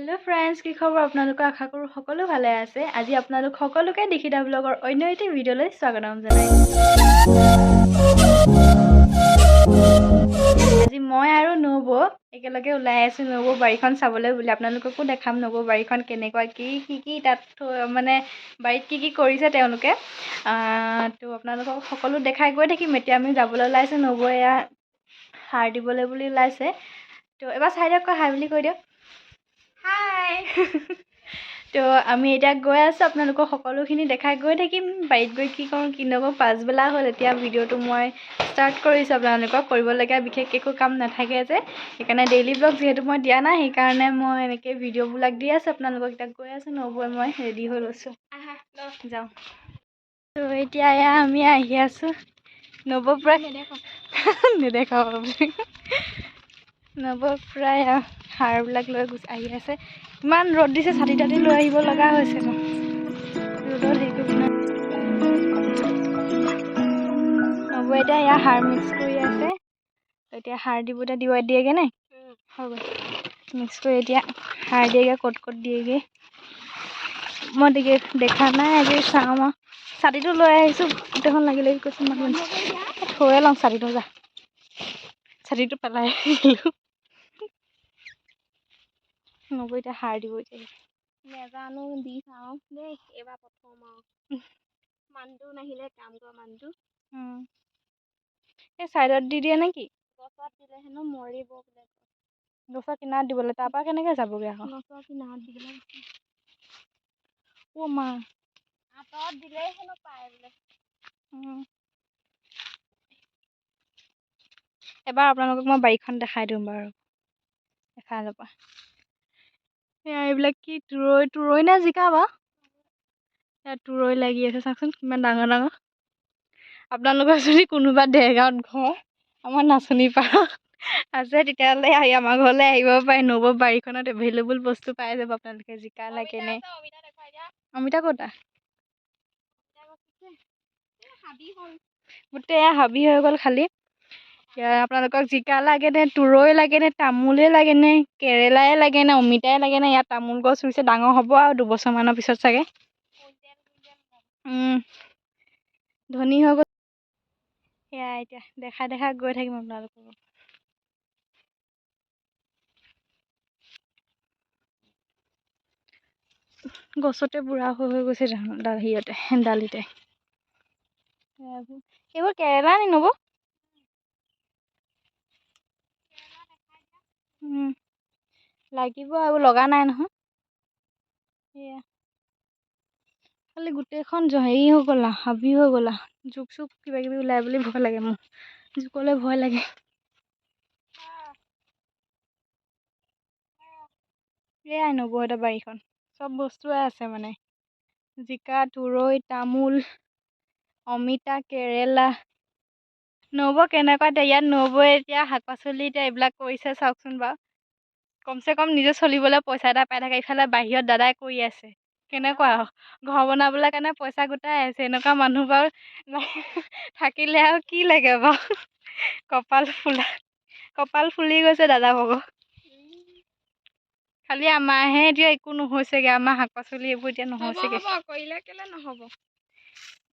Hello friends কি খবৰ আপোনালোক আশা কৰো সকলো ভালে আছে আজি আপোনালোক সকলোকে দেখিতা ব্লগৰ অন্য এটি ভিডিওলৈ স্বাগতম জনাই আজি মই আৰু নব একেলগে ওলাই আছো নব বাৰীখন চাবলৈ বুলি আপোনালোককো দেখাম নব বাৰীখন কেনেকুৱা কি তাত মানে বাৰীত কি কৰিছে তেওঁলোকে তো আপোনালোকক সকলো দেখাই গৈ থাকিম এতিয়া আমি যাবলৈ ওলাইছো নব এয়া সাৰ দিবলৈ বুলি ওলাইছে তো এবাৰ চাইডক হাই বুলি কৈ দিও হাই তো আমি এটা গৈ আছো আপোনালোকক সকলোখিনি দেখাই গৈ থাকিম বাৰীত গৈ কি কৰোঁ কি নকৰোঁ পাছবেলা হ'ল এতিয়া ভিডিওটো মই ষ্টাৰ্ট কৰিছোঁ আপোনালোকক কৰিবলগীয়া বিশেষ একো কাম নাথাকে যে সেইকাৰণে ডেইলি ব্লগ যিহেতু মই দিয়া নাই সেইকাৰণে মই এনেকৈ ভিডিঅ'বিলাক দি আছোঁ আপোনালোকক এতিয়া গৈ আছোঁ নবৈ মই ৰেডি হৈ লৈছোঁ যাওঁ তো এতিয়া এয়া আমি আহি আছোঁ নব প্ৰায় নেদেখাব নব প্ৰায় সাৰবিলাক লৈ আহি আছে ইমান ৰ'দ দিছে ছাতি তাতি লৈ আহিব লগা হৈছে ৰ'দত হেৰি কৰিব নাই নব এতিয়া এয়া সাৰ মিক্স কৰি আছে এতিয়া সাৰ দিয়েগৈ নাই হৈ গ'ল মিক্স কৰি এতিয়া সাৰ দিয়েগৈ ক'ত দিয়েগৈ মই দেখা নাই আজি চাওঁ মই ছাতিটো লৈ আহিছোঁ গোটেইখন লাগিলে কৈছোঁ মানুহ থৈয়ে লওঁ ছাতিটো যা ছাতিটো পেলাই আহিলোঁ নব এতিয়া সাৰ দিব এতিয়া নেজানো দি চাওঁ দেই এবাৰ প্ৰথম আৰু মানুহটো নাহিলে কাম কৰা মানুহটো এই ছাইডত দি দিয়ে নেকি গছত দিলে হেনো মৰিব বোলে গছৰ কিনাৰত দিবলৈ তাৰপৰা কেনেকৈ যাবগৈ আকৌ গছৰ কিনাৰত দিবলৈ অ' মা আঁতৰত দিলেই হেনো পায় বোলে এবাৰ আপোনালোকক মই বাৰীখন দেখাই দিওঁ বাৰু দেখাই ল'বা এইবিলাক কি তুৰৈ নে জিকা বা ইয়াত তুৰৈ লাগি আছে চাওকচোন কিমান ডাঙৰ ডাঙৰ আপোনালোকৰ যদি কোনোবা দেৰগাঁৱত ঘৰ আমাৰ নাচনি পাৰত আছে তেতিয়াহ'লে আহি আমাৰ ঘৰলৈ আহিব পাৰে নব বাৰীখনত এভেইলেবল বস্তু পাই যাব আপোনালোকে জিকা লাগে নে অমিতা ক'তা গোটেই হাবি হৈ গ'ল খালি আপোনালোকক জিকা লাগে নে তুৰৈ লাগে নে তামোলেই লাগে নে কেৰেলাই লাগে নে অমিতাই লাগে নে ইয়াত তামোল গছ ৰুইছে ডাঙৰ হ'ব আৰু 2 বছৰমানৰ পিছত চাগে ধনী হৈ গ'ল সেয়া এতিয়া দেখাই গৈ থাকিম আপোনালোকক গছতে বুঢ়া হৈ গৈছে ডালিতে এইবোৰ কেৰেলা নি নব লাগিব আৰু লগা নাই নহয় সেয়া খালি গোটেইখন হেৰি হৈ গ'লা হাবি হৈ গ'লা জোক কিবা কিবি ওলাই বুলি ভয় লাগে মোৰ জোকলৈ ভয় লাগে এয়াই নব এটা বাৰীখন চব বস্তুৱে আছে মানে জিকা তুৰৈ তামোল অমিতা কেৰেলা নব কেনেকুৱা ইয়াত নবৈ এতিয়া শাক পাচলি এতিয়া এইবিলাক কৰিছে চাওকচোন বাৰু কমচে কম নিজে চলিবলৈ পইচা এটা পাই থাকে ইফালে বাহিৰত দাদাই কৰি আছে কেনেকুৱা ঘৰ বনাবলৈ কাৰণে পইচা গোটাই আছে এনেকুৱা মানুহ বাৰু থাকিলে আৰু কি লাগে বাৰু কপাল ফুলি গৈছে দাদা ভাগৰ খালি আমাৰহে এতিয়া একো নহৈছেগে আমাৰ শাক পাচলি এইবোৰ এতিয়া নহৈছেগে কৰিলে কেলে নহ'ব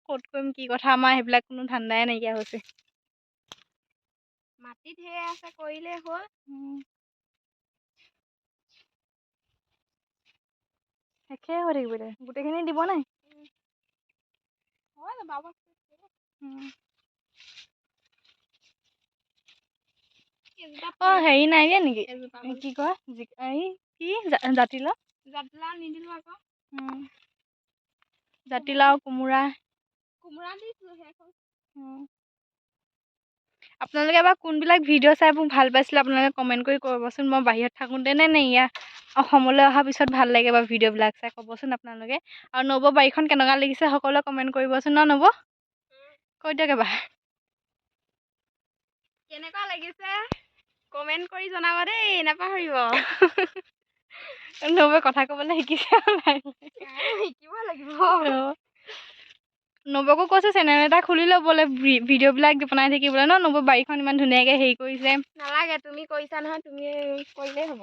ক'ত কৰিম কি কথা আমাৰ সেইবিলাক কোনো ধান্দাই নাইকিয়া হৈছে মাটি ঢেৰ আছে কৰিলে হ'ল শেষে হৈ থাকিব এতিয়া গোটেইখিনি দিব নাই হেৰি নাই দিয়া নেকি কি কয় কি জাতিলাও নিদিলো আকৌ জাতিলাও কোমোৰা দিছোঁ সেইখন আপোনালোকে এবাৰ কোনবিলাক ভিডিঅ' চাই মোক ভাল পাইছিলে আপোনালোকে কমেণ্ট কৰি ক'বচোন মই বাহিৰত থাকোঁতে নে ইয়াত অসমলৈ অহাৰ পিছত ভাল লাগে বাৰু ভিডিঅ'বিলাক চাই ক'বচোন আপোনালোকে আৰু নব বাৰীখন কেনেকুৱা লাগিছে সকলোৱে কমেণ্ট কৰিবচোন নব কৈ দিয়ক এবাৰ কেনেকুৱা লাগিছে কমেণ্ট কৰি জনাব দেই নাপাহৰিব নবই কথা ক'বলৈ শিকিছে শিকিব লাগিব নবকো কৈছে চেনেল এটা খুলি ল'বলৈ ভিডিঅ'বিলাক বনাই থাকিবলৈ নব বাৰীখন ইমান ধুনীয়াকৈ হেৰি কৰিছে নালাগে তুমি কৰিছা নহয় তুমি কৰিলেই হ'ব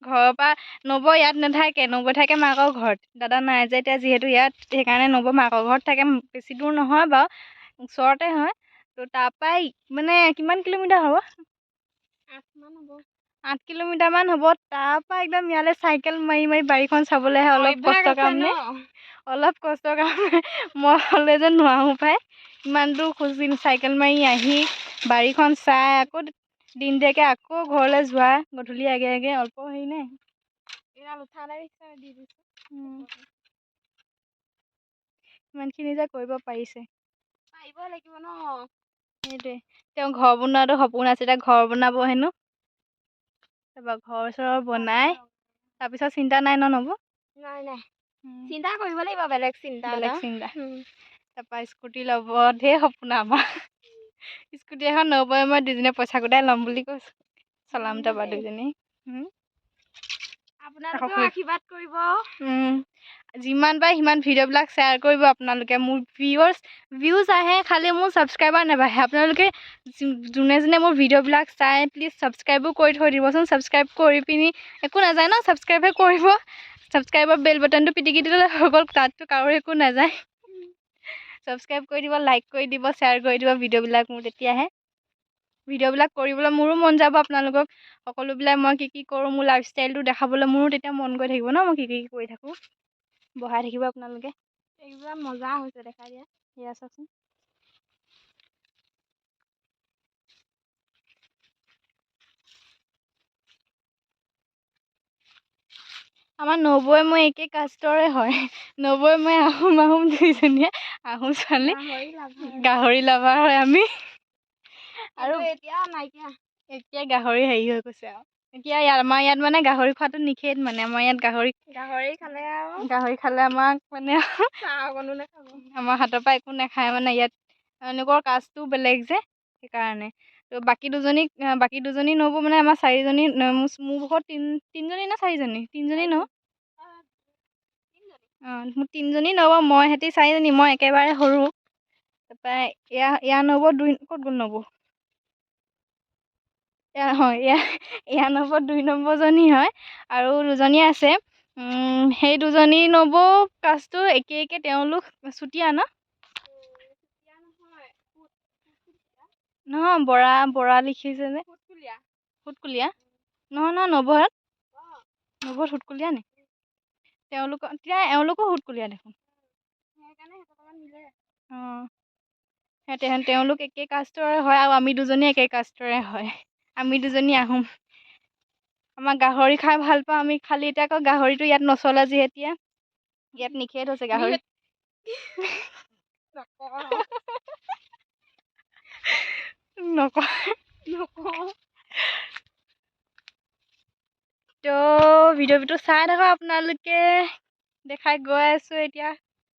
ঘৰৰ পৰা নব ইয়াত নাথাকে, নব থাকে মাকৰ ঘৰত। দাদা নাই যে এতিয়া যিহেতু ইয়াত, সেইকাৰণে নব মাকৰ ঘৰত থাকে। বেছি দূৰ নহয় বাৰু, ওচৰতে হয়। তো তাৰপৰাই মানে কিমান কিলোমিটাৰ হ'ব? 8 মান হ'ব। 8 কিলোমিটাৰমান হ'ব। তাৰপৰা একদম ইয়ালৈ চাইকেল মাৰি মাৰি বাৰীখন চাবলৈ আহে। অলপ অভ্যাস কষ্টৰ আছে ন? কাৰণে, অলপ কষ্টৰ কাৰণে মই হ'লে যে নোৱাৰোঁ পাই। ইমান দূৰ চাইকেল মাৰি আহি বাৰীখন চাই আকৌ দিনদিয়াকৈ আকৌ ঘৰলৈ যোৱা, গধূলি আগে আগে অল্প হেৰি নে। এয়া উঠা নাই দি দিছোঁ। ইমানখিনি যে কৰিব পাৰিছে। পাৰিব লাগিব ন। সেইটোৱে। তেওঁ ঘৰ বনোৱাটো সপোন আছে, এতিয়া ঘৰ বনাব হেনো। তাৰপৰা ঘৰ চৰ বনাই তাৰপিছত চিন্তা নাই ন নবৌ? নাই চিন্তা কৰিব লাগিব, বেলেগ চিন্তা এটা। তাৰপৰা স্কুটি ল'ব, ঢেৰ সপোন আমাৰ। স্কুটি এখন নবৌয়ে মই দুজনীয়ে পইচা গোটাই ল'ম বুলি কৈছোঁ। চলাম তাৰপৰা দুজনী। আপোনালোকেও আশীৰ্বাদ কৰিব। যিমান পাৰে সিমান ভিডিঅ'বিলাক শ্বেয়াৰ কৰিব আপোনালোকে। মোৰ ভিউজ আহে, খালি মোৰ ছাবস্ক্ৰাইবাৰ নাবাঢ়ে। আপোনালোকে যোনে যোনে মোৰ ভিডিঅ'বিলাক চাই প্লিজ ছাবস্ক্ৰাইবো কৰি থৈ দিবচোন। ছাবস্ক্ৰাইব কৰি পিনি একো নাযায় ন, ছাবস্ক্ৰাইবহে কৰিব। ছাবস্ক্ৰাইবৰ বেল বাটনটো পিটিকি দিলে হৈ গ'ল, তাততো কাৰো একো নাযায়। ছাবস্ক্ৰাইব কৰি দিব, লাইক কৰি দিব, শ্বেয়াৰ কৰি দিব ভিডিঅ'বিলাক মোৰ, তেতিয়াহে ভিডিঅ'বিলাক কৰিবলৈ মোৰো মন যাব। আপোনালোকক সকলোবিলাক মই কি কি কৰোঁ, মোৰ লাইফষ্টাইলটো দেখাবলৈ মোৰো তেতিয়া মন গৈ থাকিব ন, মই কি কি কৰি থাকোঁ। বহাই থাকিব আপোনালোকে। একদম মজা হৈছে দেখাই দিয়া। এয়া চাচোন। আমাৰ নবৌয়ে মই একে কাষ্টৰে হয়। নবৌয়ে মই আহোম দুইজনীয়ে আহোম ছোৱালী, গাহৰি লাভাৰ হয় আমি। আৰু এতিয়া নাইকিয়া। এতিয়া গাহৰি হেৰি হৈ গৈছে আৰু। এতিয়া আমাৰ ইয়াত মানে গাহৰি খোৱাটো নিষেধ মানে। আমাৰ ইয়াত গাহৰি খালে আমাক মানে আমাৰ হাতৰ পৰা একো নাখায় মানে। ইয়াত এনেকুৱা কাষ্টটো বেলেগ যে, সেইকাৰণে। তো বাকী দুজনী নবৌ মানে আমাৰ চাৰিজনী, মোৰ ঘৰত তিনিজনী নে চাৰিজনী? তিনিজনী ন? মোৰ তিনিজনী নবৌ, মই সিহঁতি চাৰিজনী, মই একেবাৰে সৰু। তাৰপৰা ইয়াৰ নবৌ ক'ত গ'ল নবৌ? এয়া নবৌ 2 নম্বৰজনী হয়। আৰু দুজনী আছে। সেই দুজনী নবৌ কাষ্টটো একে, তেওঁলোক চুতীয়া ন? নহয়, বৰা লিখিছে যে। সুতকুলীয়া? নহয় নবৌহঁত সুতকুলীয়া নি? এওঁলোকো সুতকুলীয়া দেখোন। তেওঁলোক একে কাষ্টৰে হয়, আৰু আমি দুজনী একে কাষ্টৰে হয়। আমি দুজনী আহোম। আমাৰ গাহৰি খাই ভাল পাওঁ আমি, খালি এতিয়া আকৌ গাহৰিটো ইয়াত নচলে যিহেতু ইয়াত নিষেধ হৈছে গাহৰি। নকওঁ। তো ভিডিঅ'টো চাই থাকক আপোনালোকে। দেখাই গৈ আছোঁ এতিয়া।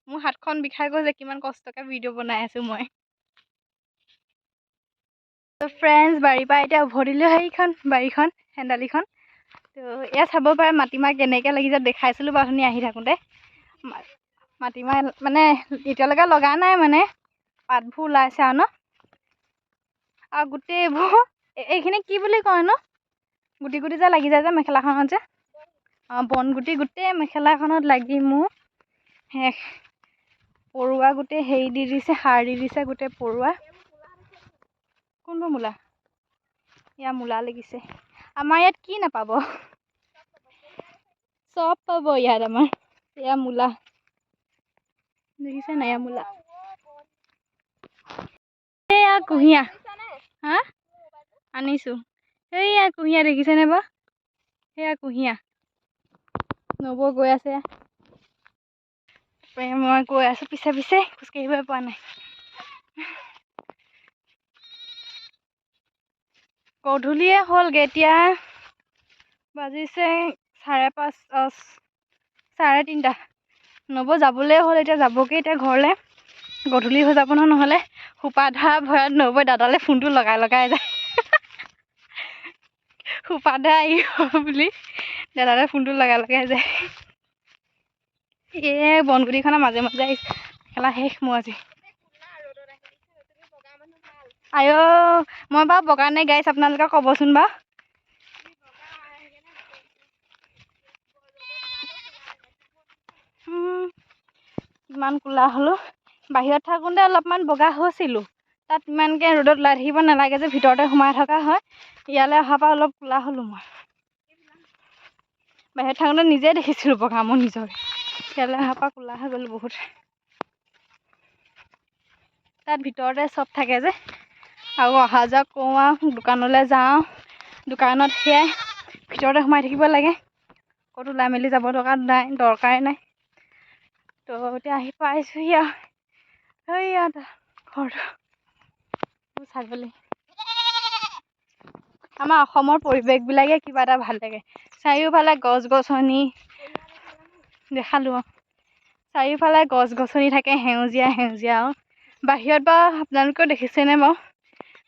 মোৰ হাতখন বিষাই গৈছে, কিমান কষ্টকৈ ভিডিঅ' বনাই আছোঁ মই। তো ফ্ৰেণ্ডছ, বাৰীৰ পৰা এতিয়া উভতিলোঁ বাৰীখন, হেন্দালিখন। তো এয়া চাব পাৰে মাটিমাহ কেনেকৈ লাগিছে, দেখাইছিলোঁ বাৰু আপুনি আহি থাকোঁতে। মাটিমাহ মানে এতিয়ালৈকে লগা নাই মানে, পাতবোৰ ওলাইছে আৰু ন? আৰু গোটেইবোৰ এইখিনি কি বুলি কয় ন? গুটি গুটি যে লাগি যায় যে মেখেলাখনত যে, বনগুটি গোটেই মেখেলাখনত লাগি মোৰ শেষ। পৰুৱা গোটেই হেৰি দি দিছে, সাৰ দি দিছে গোটেই পৰুৱা। কোনবোৰ মূলা? এয়া মূলা লাগিছে। আমাৰ ইয়াত কি নাপাব? চব পাব ইয়াত আমাৰ। এয়া মূলা দেখিছে নাই? এয়া মূলা। এয়া কুঁহিয়াৰ। হা? আনিছোঁ। সেইয়া কুঁহিয়াৰ দেখিছেনে বাৰু? সেয়া কুঁহিয়াৰ। নবৌ গৈ আছে। মই গৈ আছোঁ পিছে পিছে, খোজকাঢ়িবই পৰা নাই। গধূলিয়ে হ'লগৈ, এতিয়া বাজিছে 3:30। নবৌ যাবলৈ হ'ল, এতিয়া যাবগৈ এতিয়া ঘৰলৈ। গধূলি হৈ যাব নহয় নহ'লে। সোপা ধৰা ভয়ত নবৌৱে দাদালৈ ফোনটো লগাই যায়। সোপা ধৰা আহিব বুলি দাদালৈ ফোনটো লগাই যায়। বনগুটিখনৰ মাজে মাজে আহিছে। মেখেলা শেষ মোৰ আজি। মই বাৰু বগা নে গাইছ আপোনালোকে ক'বচোন বাৰু। ইমান ক'লা হ'লোঁ। বাহিৰত থাকোঁতে অলপমান বগা হৈছিলোঁ। তাত ইমানকৈ ৰ'দত ওলাই থাকিব নালাগে যে ভিতৰতে সোমাই থকা হয়। ইয়ালৈ অহাৰ পৰা অলপ ক'লা হ'লোঁ মই। বাহিৰত থাকোঁতে নিজে দেখিছিলোঁ বগা মই নিজকে। ইয়ালৈ অহাৰ পৰা ক'লা হৈ গ'লোঁ বহুত। তাত ভিতৰতে চব থাকে যে আৰু অহা যোৱা কৰোঁ আৰু দোকানলৈ যাওঁ। দোকানত সেয়াই ভিতৰতে সোমাই থাকিব লাগে। ক'তো ওলাই মেলি যাব দৰকাৰে নাই। তো এতিয়া আহি পাইছোঁহি আৰু সেইয়া ঘৰটো ছাগলী। আমাৰ অসমৰ পৰিৱেশবিলাকে কিবা এটা ভাল লাগে। চাৰিওফালে গছ গছনি দেখালোঁ। চাৰিওফালে গছ গছনি থাকে, সেউজীয়া সেউজীয়া আৰু বাহিৰত বা আপোনালোকেও দেখিছেনে বাৰু?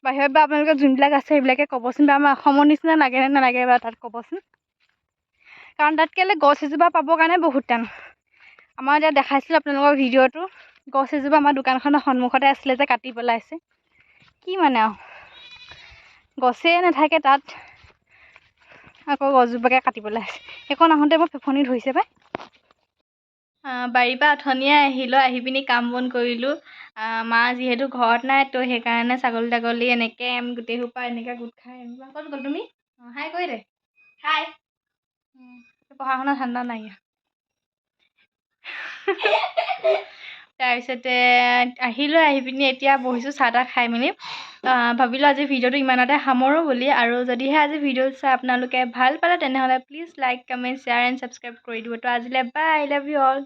বাহিৰত বা আপোনালোকৰ যোনবিলাক আছে সেইবিলাকে ক'বচোন বা আমাৰ অসমৰ নিচিনা লাগে নে নালাগে বাৰু তাত ক'বচোন। কাৰণ তাত কেলৈ গছ এজোপা পাবৰ কাৰণে বহুত টান। আমাৰ এতিয়া দেখাইছিলোঁ আপোনালোকৰ ভিডিঅ'টো, গছ এজোপা আমাৰ দোকানখনৰ সন্মুখতে আছিলে যে কাটি পেলাইছে। কি মানে আৰু গছেই নাথাকে তাত, আকৌ গছজোপাকে কাটি পেলাইছে। সেইখন আহোঁতে মই ফেফনি ধৰিছে পাই। বাৰীৰ পৰা অথনিয়ে আহিলোঁ, আহি পিনি কাম বন কৰিলোঁ। মা যিহেতু ঘৰত নাই তো সেইকাৰণে ছাগলী তাগলী এনেকৈ গোটেই সোপা এনেকৈ গোট খাই ক'ত গ'ল তুমি? হাই কৰি দে। হাই। পঢ়া শুনা ঠাণ্ডা নাই। তাৰপিছতে আহিলোঁ, আহি পিনি এতিয়া বহিছোঁ চাহ তাহ খাই মেলি। ভাবিলোঁ আজি ভিডিঅ'টো ইমানতে সামৰোঁ বুলি। আৰু যদিহে আজি ভিডিঅ' চাই আপোনালোকে ভাল পালে তেনেহ'লে please like comment share and subscribe কৰি দিব। তো আজিলৈ বাই, আই লাভ ইউ অল।